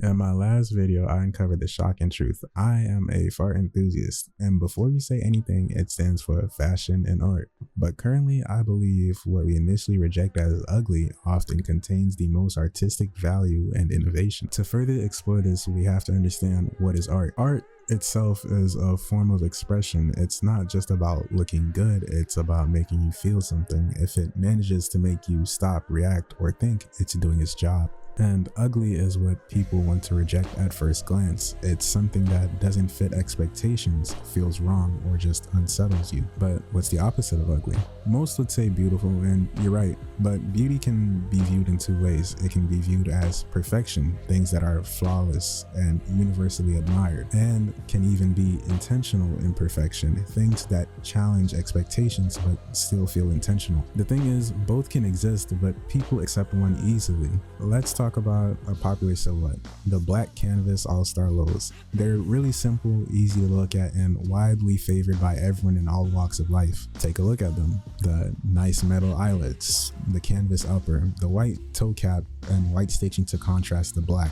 In my last video, I uncovered the shocking truth. I am a fart enthusiast, and before you say anything, it stands for fashion and art. But currently, I believe what we initially reject as ugly often contains the most artistic value and innovation. To further explore this, we have to understand what is art. Art itself is a form of expression. It's not just about looking good, it's about making you feel something. If it manages to make you stop, react, or think, it's doing its job. And ugly is what people want to reject at first glance. It's something that doesn't fit expectations, feels wrong, or just unsettles you. But what's the opposite of ugly? Most would say beautiful, and you're right, but beauty can be viewed in two ways. It can be viewed as perfection, things that are flawless and universally admired, and can even be intentional imperfection, things that challenge expectations but still feel intentional. The thing is, both can exist, but people accept one easily. Let's talk about a popular silhouette, the black canvas all-star lows. They're really simple, easy to look at, and widely favored by everyone in all walks of life. Take a look at them. The nice metal eyelets, the canvas upper, the white toe cap, and white stitching to contrast the black.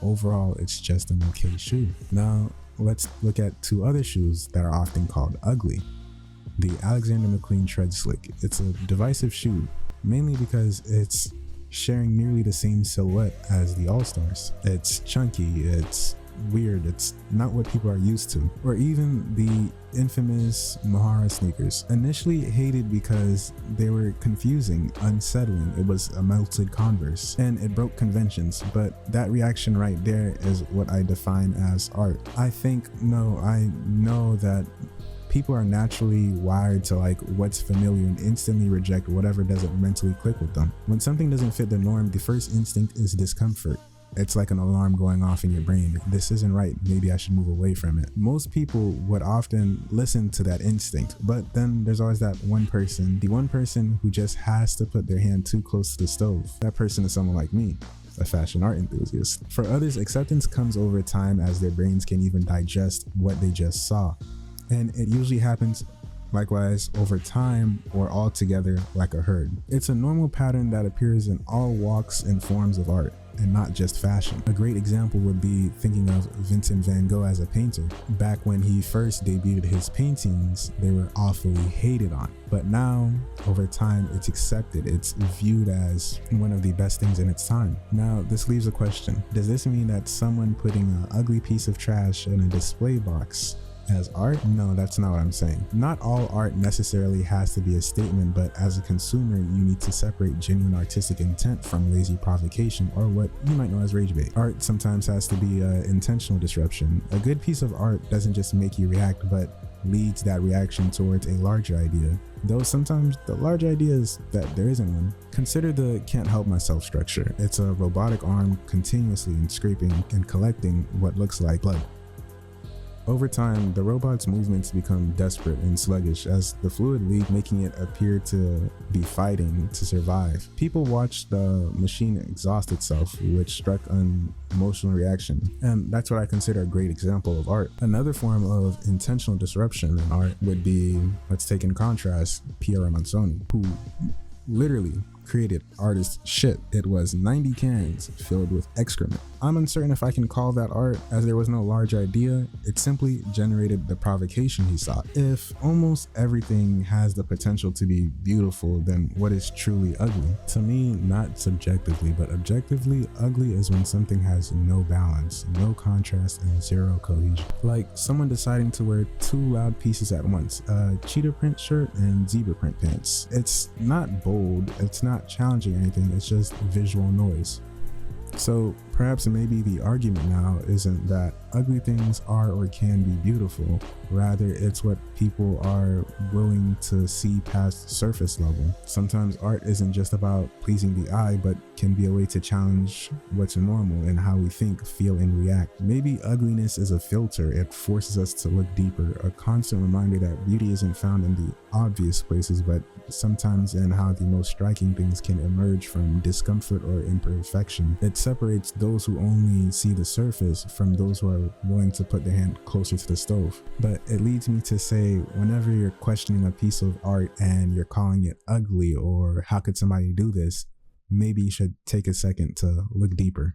Overall, it's just an okay shoe. Now, let's look at two other shoes that are often called ugly. The Alexander McQueen Tread Slick. It's a divisive shoe, mainly because it's sharing nearly the same silhouette as the All-Stars. It's chunky, it's weird, it's not what people are used to. Or even the infamous mihara sneakers. Initially hated because they were confusing, unsettling. It was a melted Converse and it broke conventions, but that reaction right there is what I define as art. I know that people are naturally wired to like what's familiar and instantly reject whatever doesn't mentally click with them. When something doesn't fit the norm, the first instinct is discomfort. It's like an alarm going off in your brain. This isn't right, maybe I should move away from it. Most people would often listen to that instinct, but then there's always that one person, the one person who just has to put their hand too close to the stove. That person is someone like me, a fashion art enthusiast. For others, acceptance comes over time as their brains can even digest what they just saw. And it usually happens likewise over time or all together like a herd. It's a normal pattern that appears in all walks and forms of art, and not just fashion. A great example would be thinking of Vincent van Gogh as a painter. Back when he first debuted his paintings, they were awfully hated on. But now, over time, it's accepted. It's viewed as one of the best things in its time. Now, this leaves a question. Does this mean that someone putting an ugly piece of trash in a display box as art? No, that's not what I'm saying. Not all art necessarily has to be a statement, but as a consumer, you need to separate genuine artistic intent from lazy provocation, or what you might know as rage bait. Art sometimes has to be intentional disruption. A good piece of art doesn't just make you react, but leads that reaction towards a larger idea. Though sometimes the large idea is that there isn't one. Consider the can't help myself structure. It's a robotic arm continuously scraping and collecting what looks like blood. Over time, the robot's movements become desperate and sluggish as the fluid leak, making it appear to be fighting to survive. People watch the machine exhaust itself, which struck an emotional reaction, and that's what I consider a great example of art. Another form of intentional disruption in art would be, let's take in contrast, Piero Manzoni, who literally created artist shit. It was 90 cans filled with excrement. I'm uncertain if I can call that art, as there was no large idea. It simply generated the provocation he sought. If almost everything has the potential to be beautiful, then what is truly ugly? To me, not subjectively, but objectively, ugly is when something has no balance, no contrast, and zero cohesion. Like someone deciding to wear two loud pieces at once, a cheetah print shirt and zebra print pants. It's not bold, it's not challenging anything, it's just visual noise. So perhaps maybe the argument now isn't that ugly things are or can be beautiful, rather it's what people are willing to see past surface level. Sometimes art isn't just about pleasing the eye, but can be a way to challenge what's normal and how we think, feel, and react. Maybe ugliness is a filter. It forces us to look deeper, a constant reminder that beauty isn't found in the obvious places, but sometimes in how the most striking things can emerge from discomfort or imperfection. It separates those who only see the surface from those who are willing to put their hand closer to the stove. But it leads me to say, whenever you're questioning a piece of art and you're calling it ugly or how could somebody do this, maybe you should take a second to look deeper.